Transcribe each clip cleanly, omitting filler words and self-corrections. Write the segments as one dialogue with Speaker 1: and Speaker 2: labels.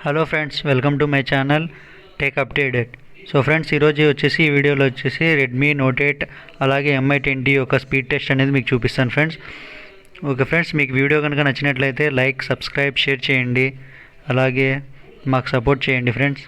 Speaker 1: Hello friends, welcome to my channel take updated. So friends, ఈరోజు వచ్చేసి ఈ వీడియోలో వచ్చేసి రెడ్మీ నోట్ 8 అలాగే MI20 యొక్క స్పీడ్ టెస్ట్ అనేది మీకు చూపిస్తాను ఫ్రెండ్స్. ఓకే ఫ్రెండ్స్, మీకు వీడియో కనుక నచ్చినట్లయితే లైక్, సబ్స్క్రైబ్, షేర్ చేయండి. అలాగే మాకు సపోర్ట్ చేయండి ఫ్రెండ్స్.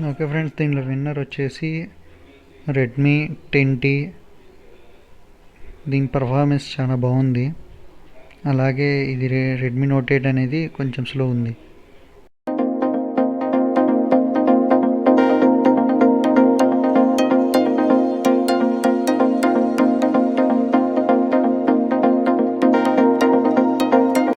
Speaker 1: ఓకే ఫ్రెండ్స్, దీనిలో విన్నర్ వచ్చేసి రెడ్మీ 10T. దీని పర్ఫార్మెన్స్ చాలా బాగుంది. అలాగే ఇది రెడ్మీ నోట్ 8 అనేది కొంచెం స్లో ఉంది.